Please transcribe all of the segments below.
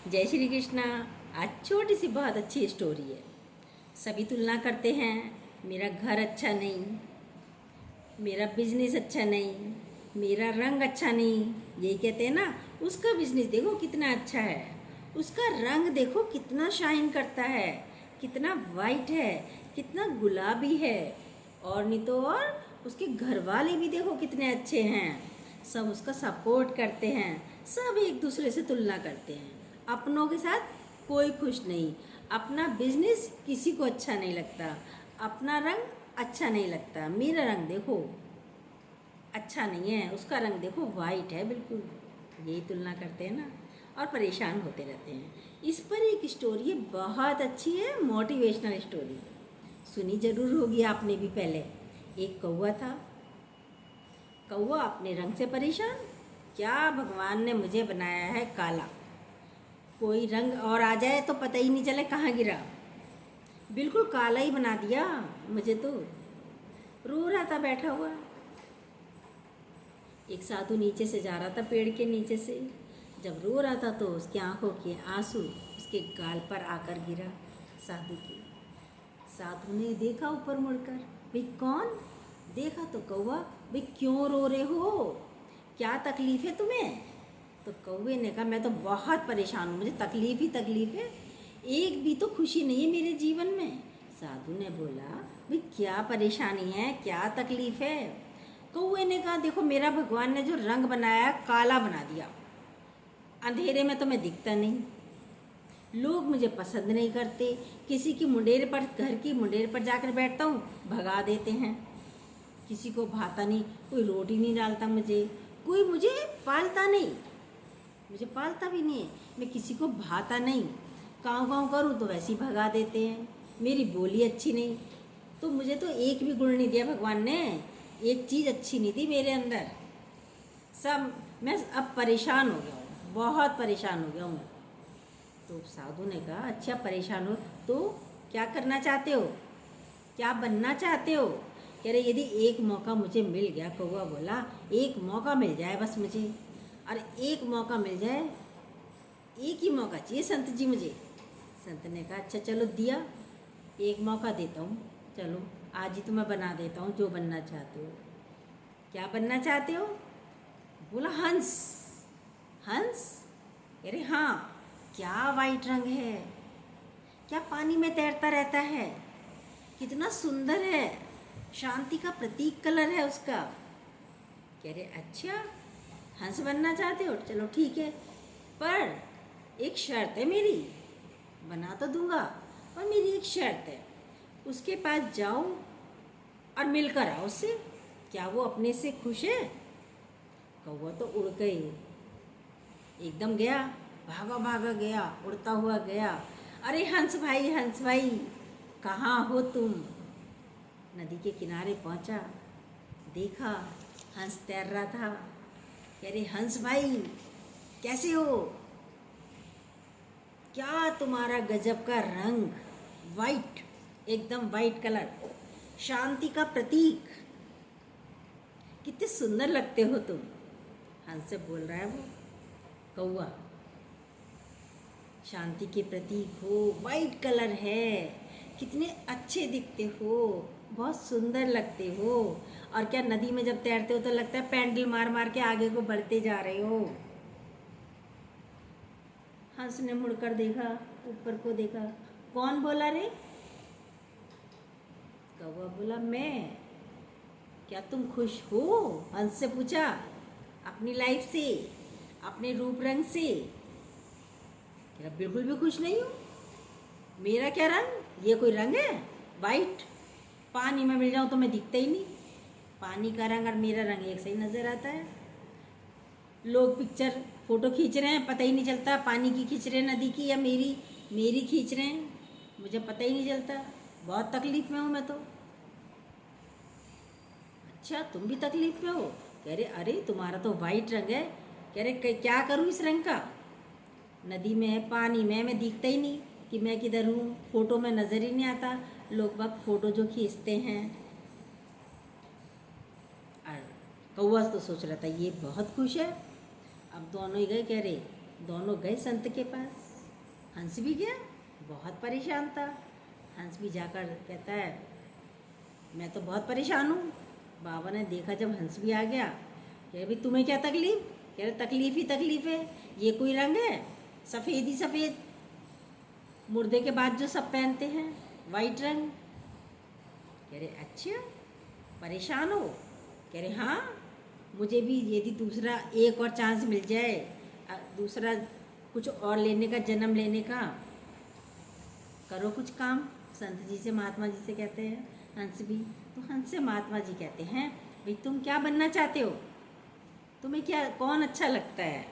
जय श्री कृष्णा। आज छोटी सी बहुत अच्छी स्टोरी है। सभी तुलना करते हैं, मेरा घर अच्छा नहीं, मेरा बिजनेस अच्छा नहीं, मेरा रंग अच्छा नहीं। यही कहते हैं ना, उसका बिजनेस देखो कितना अच्छा है, उसका रंग देखो कितना शाइन करता है, कितना वाइट है, कितना गुलाबी है। और नहीं तो और उसके घर वाले भी देखो कितने अच्छे हैं, सब उसका सपोर्ट करते हैं। सब एक दूसरे से तुलना करते हैं, अपनों के साथ कोई खुश नहीं। अपना बिजनेस किसी को अच्छा नहीं लगता, अपना रंग अच्छा नहीं लगता। मेरा रंग देखो अच्छा नहीं है, उसका रंग देखो वाइट है बिल्कुल। यही तुलना करते हैं ना, और परेशान होते रहते हैं। इस पर एक स्टोरी है, बहुत अच्छी है, मोटिवेशनल स्टोरी। सुनी जरूर होगी आपने भी पहले। एक कौवा था। कौवा अपने रंग से परेशान, क्या भगवान ने मुझे बनाया है काला, कोई रंग और आ जाए तो पता ही नहीं चले कहाँ गिरा, बिल्कुल काला ही बना दिया मुझे तो। रो रहा था बैठा हुआ। एक साधु नीचे से जा रहा था, पेड़ के नीचे से। जब रो रहा था तो उसकी आंखों के आंसू उसके गाल पर आकर गिरा साधु के। साधु ने देखा ऊपर मुड़कर, भाई कौन? देखा तो कौवा। भाई क्यों रो रहे हो, क्या तकलीफ है तुम्हें? तो कौवे ने कहा, मैं तो बहुत परेशान हूँ, मुझे तकलीफ ही तकलीफ है, एक भी तो खुशी नहीं है मेरे जीवन में। साधु ने बोला, भाई क्या परेशानी है, क्या तकलीफ है? कौवे ने कहा, देखो मेरा भगवान ने जो रंग बनाया काला बना दिया, अंधेरे में तो मैं दिखता नहीं, लोग मुझे पसंद नहीं करते, किसी की मुंडेर पर, घर की मुंडेर पर जाकर बैठता हूँ भगा देते हैं, किसी को भाता नहीं, कोई रोटी नहीं डालता मुझे, कोई मुझे पालता नहीं, मुझे पालता भी नहीं है, मैं किसी को भाता नहीं, काँव काँव करूँ तो वैसे ही भगा देते हैं, मेरी बोली अच्छी नहीं। तो मुझे तो एक भी गुण नहीं दिया भगवान ने, एक चीज़ अच्छी नहीं थी मेरे अंदर। सब मैं अब परेशान हो गया हूँ, बहुत परेशान हो गया हूँ। तो साधु ने कहा, अच्छा परेशान हो तो क्या करना चाहते हो, क्या बनना चाहते हो? कह रहे, यदि एक मौका मुझे मिल गया, कौवा बोला, एक मौका मिल जाए बस मुझे, और एक मौका मिल जाए, एक ही मौका चाहिए संत जी मुझे। संत ने कहा, अच्छा चलो दिया, एक मौका देता हूँ, चलो आज ही तो मैं बना देता हूँ जो बनना चाहते हो। क्या बनना चाहते हो? बोला हंस। हंस? अरे हाँ, क्या वाइट रंग है, क्या पानी में तैरता रहता है, कितना सुंदर है, शांति का प्रतीक कलर है उसका। कह रहे, अच्छा हंस बनना चाहते हो, चलो ठीक है, पर एक शर्त है मेरी, बना तो दूंगा पर मेरी एक शर्त है, उसके पास जाओ और मिलकर आओ उससे, क्या वो अपने से खुश है? कौवा तो उड़ गए, एकदम गया, भागा भागा गया, उड़ता हुआ गया। अरे हंस भाई कहाँ हो तुम? नदी के किनारे पहुंचा, देखा हंस तैर रहा था। कह रहे, हंस भाई कैसे हो, क्या तुम्हारा गजब का रंग, वाइट, एकदम वाइट कलर, शांति का प्रतीक, कितने सुंदर लगते हो तुम। हंस से बोल रहा है वो कौवा, शांति के प्रतीक हो, वाइट कलर है, कितने अच्छे दिखते हो, बहुत सुंदर लगते हो। और क्या नदी में जब तैरते हो तो लगता है पैडल मार मार के आगे को बढ़ते जा रहे हो। हंस ने मुड़कर देखा, ऊपर को देखा, कौन बोला रे? कौवा बोला, मैं। क्या तुम खुश हो? हंस से पूछा, अपनी लाइफ से, अपने रूप रंग से। कह रहा, बिल्कुल भी खुश नहीं हूँ, मेरा क्या रंग, ये कोई रंग है वाइट, पानी में मिल जाऊँ तो मैं दिखता ही नहीं, पानी का रंग और मेरा रंग एक सही नज़र आता है। लोग पिक्चर फोटो खींच रहे हैं, पता ही नहीं चलता पानी की खींच रहे हैं, नदी की या मेरी मेरी खींच रहे हैं, मुझे पता ही नहीं चलता, बहुत तकलीफ में हूँ मैं तो। अच्छा तुम भी तकलीफ में हो? कह रहे, अरे तुम्हारा तो वाइट रंग है। कह रहे, क्या करूँ इस रंग का, नदी में पानी में मैं दिखता ही नहीं कि मैं किधर हूँ, फोटो में नज़र ही नहीं आता, लोग बाग फोटो जो खींचते हैं। और कौवा तो सोच रहा था ये बहुत खुश है। अब दोनों ही गए, कह रहे दोनों गए संत के पास। हंस भी गया, बहुत परेशान था। हंस भी जाकर कहता है मैं तो बहुत परेशान हूँ। बाबा ने देखा जब हंस भी आ गया, कह भाई तुम्हें क्या तकलीफ? कह रहे तकलीफ ही तकलीफ है, ये कोई रंग है? सफ़ेद ही सफ़ेद, मुर्दे के बाद जो सब पहनते हैं वाइट रंग। कह रहे अच्छा परेशान हो? कह रहे हाँ, मुझे भी यदि दूसरा एक और चांस मिल जाए, दूसरा कुछ और लेने का, जन्म लेने का, करो कुछ काम। संत जी से, महात्मा जी से कहते हैं हंस भी। तो हंस से महात्मा जी कहते हैं भाई तुम क्या बनना चाहते हो? तुम्हें क्या, कौन अच्छा लगता है?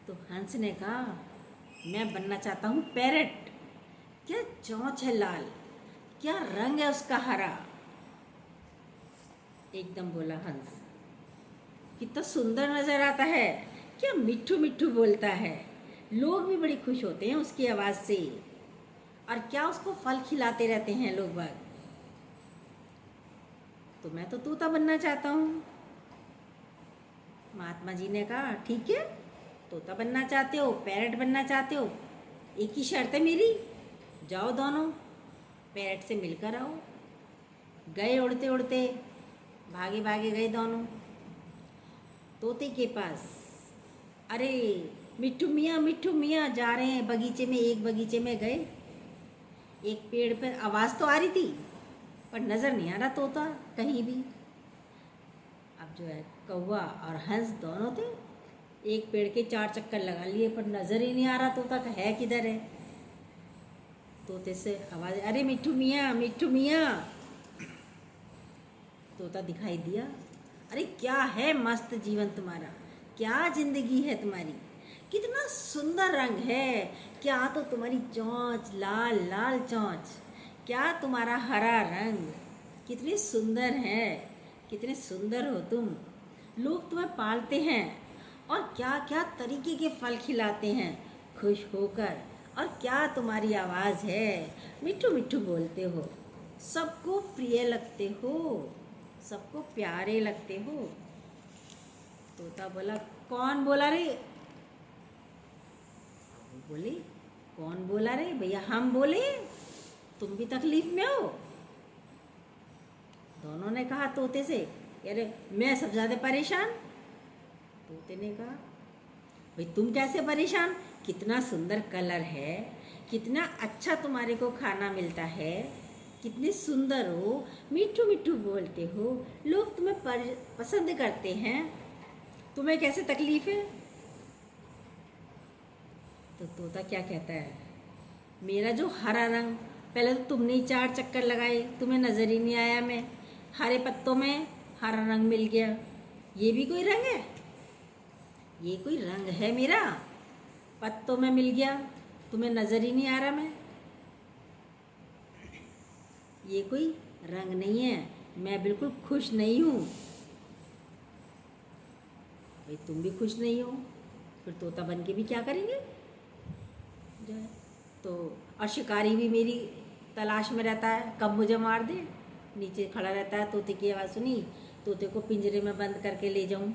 तो हंस ने कहा मैं बनना चाहता हूँ पैरट। क्या चोंच है लाल, क्या रंग है उसका हरा। एकदम बोला हंस, कितना सुंदर नजर आता है, क्या मिट्ठू मिट्ठू बोलता है, लोग भी बड़ी खुश होते हैं उसकी आवाज़ से, और क्या उसको फल खिलाते रहते हैं लोग बाग। तो मैं तो तोता बनना चाहता हूँ। महात्मा जी ने कहा ठीक है, तोता बनना चाहते हो, पैरट बनना चाहते हो, एक ही शर्त है मेरी, जाओ दोनों पैरट से मिलकर आओ। गए उड़ते उड़ते, भागे भागे गए दोनों तोते के पास। अरे मिट्ठू मियाँ जा रहे हैं बगीचे में। एक बगीचे में गए, एक पेड़ पर आवाज़ तो आ रही थी पर नज़र नहीं आ रहा तोता कहीं भी। अब जो है कौवा और हंस दोनों थे, एक पेड़ के 4 चक्कर लगा लिए पर नज़र ही नहीं आ रहा तोता का है किधर है। तोते से आवाज़, अरे मिट्ठू मियाँ। तोता दिखाई दिया। अरे क्या है मस्त जीवन तुम्हारा, क्या ज़िंदगी है तुम्हारी, कितना सुंदर रंग है, क्या तो तुम्हारी चोंच लाल लाल चोंच, क्या तुम्हारा हरा रंग, कितने सुंदर है, कितने सुंदर हो तुम, लोग तुम्हें पालते हैं और क्या क्या तरीके के फल खिलाते हैं खुश होकर, और क्या तुम्हारी आवाज़ है, मिट्ठू मिट्ठू बोलते हो, सबको प्रिय लगते हो, सबको प्यारे लगते हो। तोता बोला कौन बोला रे? वो बोले कौन बोला रे भैया? हम बोले, तुम भी तकलीफ में हो? दोनों ने कहा तोते से, अरे मैं सबसे ज़्यादा परेशान। तोते ने कहा भाई तुम कैसे परेशान, कितना सुंदर कलर है, कितना अच्छा तुम्हारे को खाना मिलता है, कितने सुंदर हो, मिट्ठू मिट्ठू बोलते हो, लोग तुम्हें पसंद करते हैं, तुम्हें कैसे तकलीफ है? तो तोता क्या कहता है, मेरा जो हरा रंग, पहले तो तुमने ही 4 चक्कर लगाए, तुम्हें नज़र ही नहीं आया, मैं हरे पत्तों में हरा रंग मिल गया, ये भी कोई रंग है? ये कोई रंग है मेरा? पत्तों में मिल गया, तुम्हें नज़र ही नहीं आ रहा मैं, ये कोई रंग नहीं है, मैं बिल्कुल खुश नहीं हूँ। भाई तुम भी खुश नहीं हो, फिर तोता बन के भी क्या करेंगे जो है। तो और शिकारी भी मेरी तलाश में रहता है, कब मुझे मार दे, नीचे खड़ा रहता है। तोते की आवाज़ सुनी, तोते को पिंजरे में बंद करके ले जाऊं,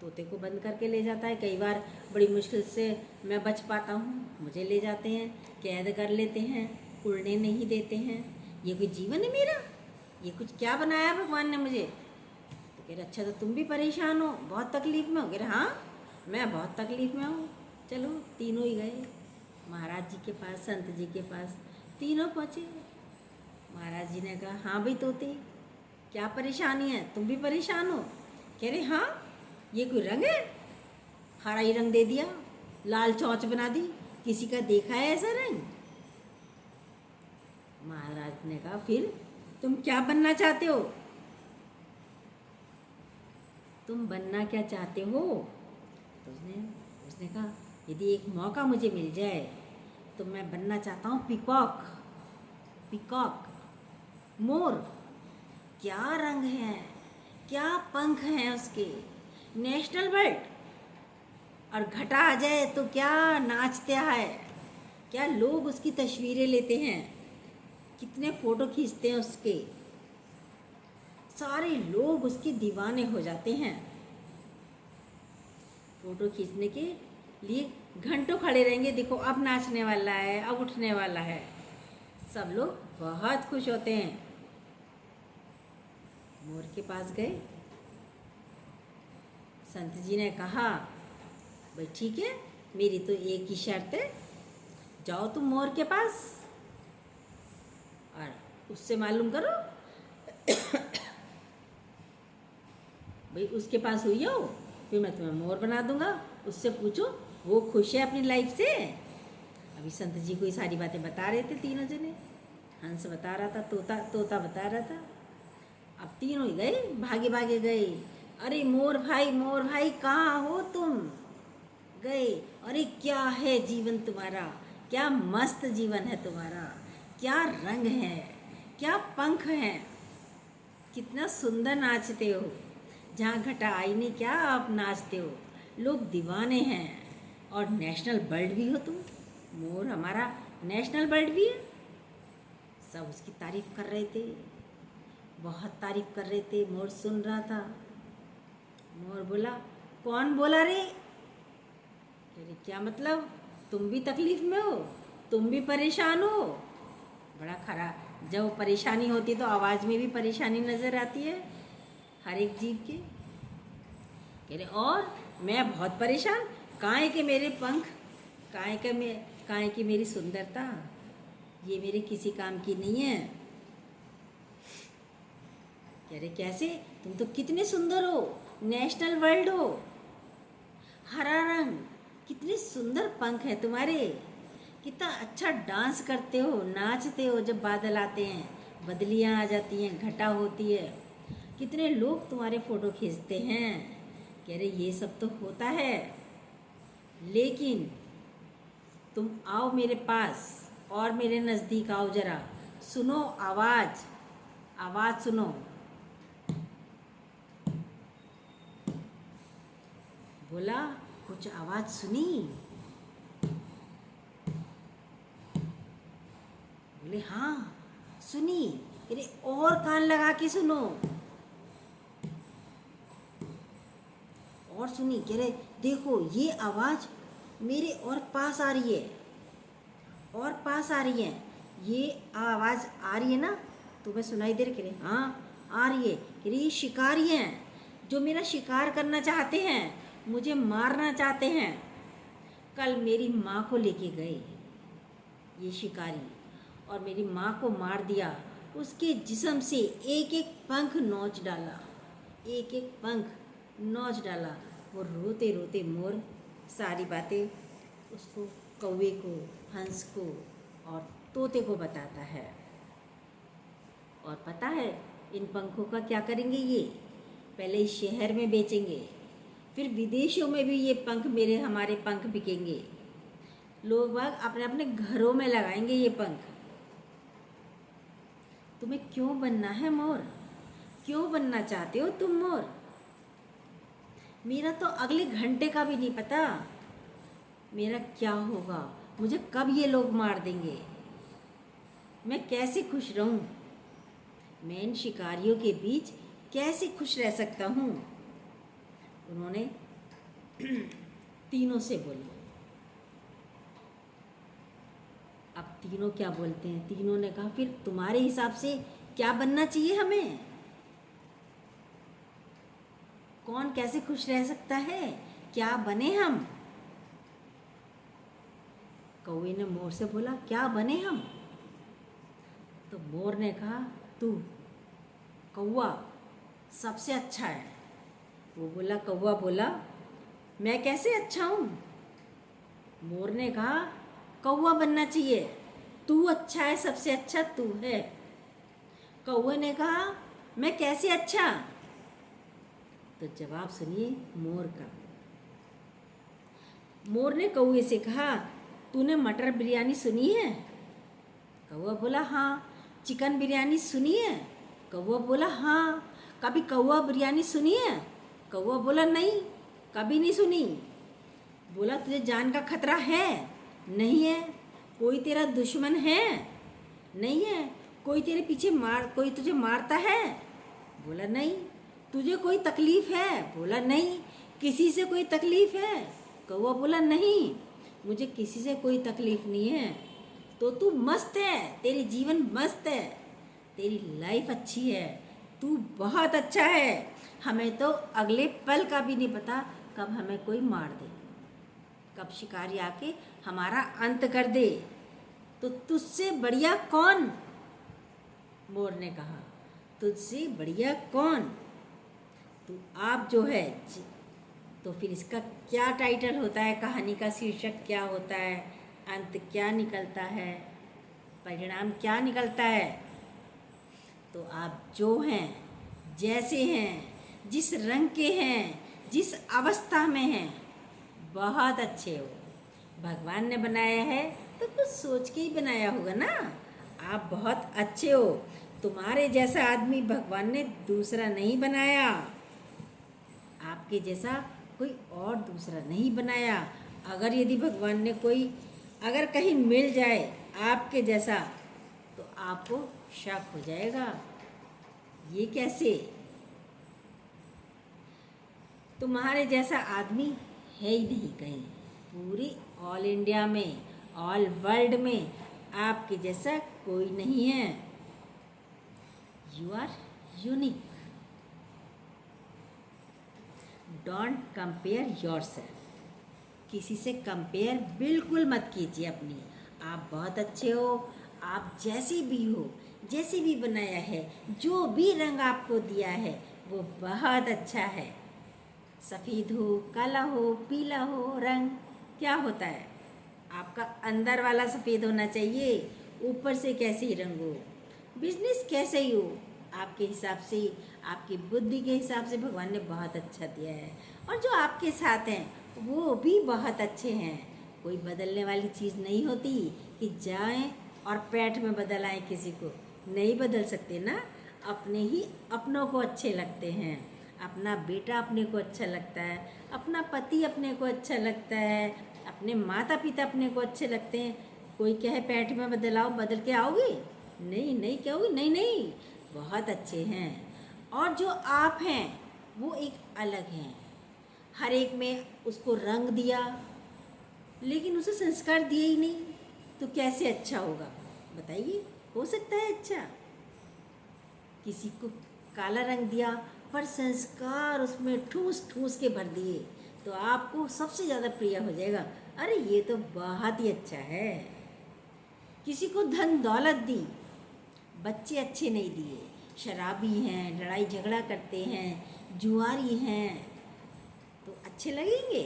तोते को बंद करके ले जाता है। कई बार बड़ी मुश्किल से मैं बच पाता हूँ, मुझे ले जाते हैं, कैद कर लेते हैं, उड़ने नहीं देते हैं। ये कोई जीवन है मेरा? ये कुछ क्या बनाया भगवान ने मुझे? तो कह रहे अच्छा तो तुम भी परेशान हो, बहुत तकलीफ़ में हो? कह रहे हाँ मैं बहुत तकलीफ़ में हूँ। चलो तीनों ही गए महाराज जी के पास, संत जी के पास, तीनों पहुँचे। महाराज जी ने कहा हाँ भाई तोते, क्या परेशानी है, तुम भी परेशान हो? कह रहे हाँ, ये कोई रंग है? हरा ही रंग दे दिया, लाल चोंच बना दी, किसी का देखा है ऐसा रंग? महाराज ने कहा फिर तुम क्या बनना चाहते हो, तुम बनना क्या चाहते हो? तो उसने कहा यदि एक मौका मुझे मिल जाए तो मैं बनना चाहता हूँ पीकॉक। पीकॉक, मोर, क्या रंग है, क्या पंख हैं उसके, नेशनल बर्ड, और घटा आ जाए तो क्या नाचता है, क्या लोग उसकी तस्वीरें लेते हैं, कितने फ़ोटो खींचते हैं उसके, सारे लोग उसके दीवाने हो जाते हैं। फोटो खींचने के लिए घंटों खड़े रहेंगे। देखो अब नाचने वाला है, अब उठने वाला है। सब लोग बहुत खुश होते हैं। मोर के पास गए। संत जी ने कहा, भाई ठीक है, मेरी तो एक ही शर्त है, जाओ तुम मोर के पास और उससे मालूम करो भाई उसके पास हुई हो, फिर मैं तुम्हें मोर बना दूंगा। उससे पूछो वो खुश है अपनी लाइफ से। अभी संत जी को ये सारी बातें बता रहे थे तीनों जने। हंस बता रहा था, तोता बता रहा था। अब तीनों ही गए, भागे भागे गए। अरे मोर भाई कहाँ हो तुम? गए। अरे क्या है जीवन तुम्हारा, क्या मस्त जीवन है तुम्हारा, क्या रंग है, क्या पंख हैं, कितना सुंदर नाचते हो। जहाँ घटा आई नहीं क्या आप नाचते हो, लोग दीवाने हैं। और नेशनल बर्ड भी हो तुम, मोर हमारा नेशनल बर्ड भी है। सब उसकी तारीफ कर रहे थे, बहुत तारीफ कर रहे थे। मोर सुन रहा था। मोर बोला, कौन बोला रे? अरे क्या मतलब, तुम भी तकलीफ में हो, तुम भी परेशान हो? बड़ा खरा, जब परेशानी होती तो आवाज़ में भी परेशानी नज़र आती है हर एक जीव के। कह रहे और मैं बहुत परेशान, काहे के मेरे पंख, काहे की मेरी सुंदरता, ये मेरे किसी काम की नहीं है। कह रहे कैसे, तुम तो कितने सुंदर हो, नेशनल वर्ल्ड हो, हरा रंग, कितने सुंदर पंख है तुम्हारे, कितना अच्छा डांस करते हो, नाचते हो। जब बादल आते हैं, बदलियाँ आ जाती हैं, घटा होती है, कितने लोग तुम्हारे फ़ोटो खींचते हैं। कह रहे ये सब तो होता है, लेकिन तुम आओ मेरे पास और मेरे नज़दीक आओ, ज़रा सुनो आवाज़ सुनो। बोला कुछ आवाज़ सुनी? बोले हाँ सुनी। अरे और कान लगा के सुनो, और सुनी। कह रहे देखो ये आवाज़ मेरे और पास आ रही है, और पास आ रही है। ये आवाज़ आ रही है ना, तुम्हें सुनाई दे रही? कह रहे हाँ आ रही है। कह रहे ये शिकारी हैं जो मेरा शिकार करना चाहते हैं, मुझे मारना चाहते हैं। कल मेरी माँ को लेके गए ये शिकारी, और मेरी माँ को मार दिया। उसके जिस्म से एक एक पंख नोच डाला, एक एक पंख नोच डाला। वो रोते रोते मोर सारी बातें उसको, कौवे को, हंस को और तोते को बताता है। और पता है इन पंखों का क्या करेंगे ये? पहले इस शहर में बेचेंगे, फिर विदेशों में भी ये पंख, हमारे पंख बिकेंगे। लोग बाग अपने अपने घरों में लगाएंगे ये पंख। तुम्हें क्यों बनना है मोर? क्यों बनना चाहते हो तुम मोर? मेरा तो अगले घंटे का भी नहीं पता मेरा क्या होगा, मुझे कब ये लोग मार देंगे, मैं कैसे खुश रहूं, मैं इन शिकारियों के बीच कैसे खुश रह सकता हूँ। उन्होंने तीनों से बोला। अब तीनों क्या बोलते हैं? तीनों ने कहा फिर तुम्हारे हिसाब से क्या बनना चाहिए हमें? कौन कैसे खुश रह सकता है, क्या बने हम? कौवे ने मोर से बोला क्या बने हम? तो मोर ने कहा तू कौवा सबसे अच्छा है। वो बोला, कौवा बोला मैं कैसे अच्छा हूँ? मोर ने कहा कौवा बनना चाहिए, तू अच्छा है, सबसे अच्छा तू है। कौवे ने कहा मैं कैसे अच्छा? तो जवाब सुनिए मोर का। मोर ने कौवे से कहा तूने मटर बिरयानी सुनी है? कौवा बोला हाँ। चिकन बिरयानी सुनी है? कौवा बोला हाँ। कभी कौवा बिरयानी सुनी है? कौवा बोला नहीं, कभी नहीं सुनी। बोला तुझे जान का खतरा है? नहीं है। कोई तेरा दुश्मन है? नहीं है। कोई तेरे पीछे कोई तुझे मारता है? बोला नहीं। तुझे कोई तकलीफ है? बोला नहीं। किसी से कोई तकलीफ़ है? कौवा बोला नहीं, मुझे किसी से कोई तकलीफ़ नहीं है। तो तू मस्त है, तेरी जीवन मस्त है, तेरी लाइफ अच्छी है, तू बहुत अच्छा है। हमें तो अगले पल का भी नहीं पता कब हमें कोई मार दे, कब शिकारी आके हमारा अंत कर दे। तो तुझसे बढ़िया कौन? मोर ने कहा, तुझसे बढ़िया कौन? तो आप जो है तो फिर इसका क्या टाइटल होता है, कहानी का शीर्षक क्या होता है, अंत क्या निकलता है, परिणाम क्या निकलता है? तो आप जो हैं, जैसे हैं, जिस रंग के हैं, जिस अवस्था में हैं, बहुत अच्छे हो। भगवान ने बनाया है तो कुछ सोच के ही बनाया होगा ना। आप बहुत अच्छे हो। तुम्हारे जैसा आदमी भगवान ने दूसरा नहीं बनाया, आपके जैसा कोई और दूसरा नहीं बनाया। अगर यदि भगवान ने कोई अगर कहीं मिल जाए आपके जैसा तो आपको शक हो जाएगा, ये कैसे? तुम्हारे जैसा आदमी है ही नहीं कहीं, पूरी ऑल इंडिया में, ऑल वर्ल्ड में आपके जैसा कोई नहीं है। You are unique. Don't compare yourself. किसी से कंपेयर बिल्कुल मत कीजिए अपनी। आप बहुत अच्छे हो, आप जैसे भी हो, जैसे भी बनाया है, जो भी रंग आपको दिया है वो बहुत अच्छा है। सफ़ेद हो, काला हो, पीला हो, रंग क्या होता है? आपका अंदर वाला सफ़ेद होना चाहिए, ऊपर से कैसे ही रंग हो, बिजनेस कैसे ही हो, आपके हिसाब से, आपकी बुद्धि के हिसाब से भगवान ने बहुत अच्छा दिया है। और जो आपके साथ हैं वो भी बहुत अच्छे हैं। कोई बदलने वाली चीज़ नहीं होती कि जाएं और पैठ में बदल आए, किसी को नहीं बदल सकते ना। अपने ही अपनों को अच्छे लगते हैं, अपना बेटा अपने को अच्छा लगता है, अपना पति अपने को अच्छा लगता है, अपने माता पिता अपने को अच्छे लगते हैं। कोई कहे पैठ में बदल आओ, बदल के आओगे? नहीं नहीं, क्या होगी? नहीं नहीं, बहुत अच्छे हैं। और जो आप हैं वो एक अलग हैं। हर एक में उसको रंग दिया, लेकिन उसे संस्कार दिए ही नहीं, तो कैसे अच्छा होगा? बताइए, हो सकता है अच्छा? किसी को काला रंग दिया पर संस्कार उसमें ठूस ठूस के भर दिए, तो आपको सबसे ज़्यादा प्रिय हो जाएगा, अरे ये तो बहुत ही अच्छा है। किसी को धन दौलत दी, बच्चे अच्छे नहीं दिए, शराबी हैं, लड़ाई झगड़ा करते हैं, जुआरी हैं, तो अच्छे लगेंगे?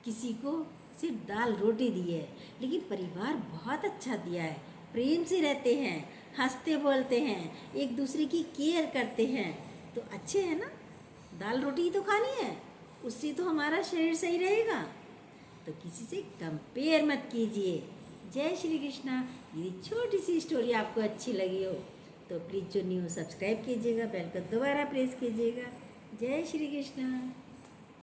किसी को सिर्फ दाल रोटी दी है लेकिन परिवार बहुत अच्छा दिया है, प्रेम से रहते हैं, हंसते बोलते हैं, एक दूसरे की केयर करते हैं, तो अच्छे हैं ना। दाल रोटी ही तो खानी है, उससे तो हमारा शरीर सही रहेगा। तो किसी से कंपेयर मत कीजिए। जय श्री कृष्णा। यदि छोटी सी स्टोरी आपको अच्छी लगी हो तो प्लीज़ जो न्यू सब्सक्राइब कीजिएगा, बेल को दोबारा प्रेस कीजिएगा। जय श्री कृष्णा।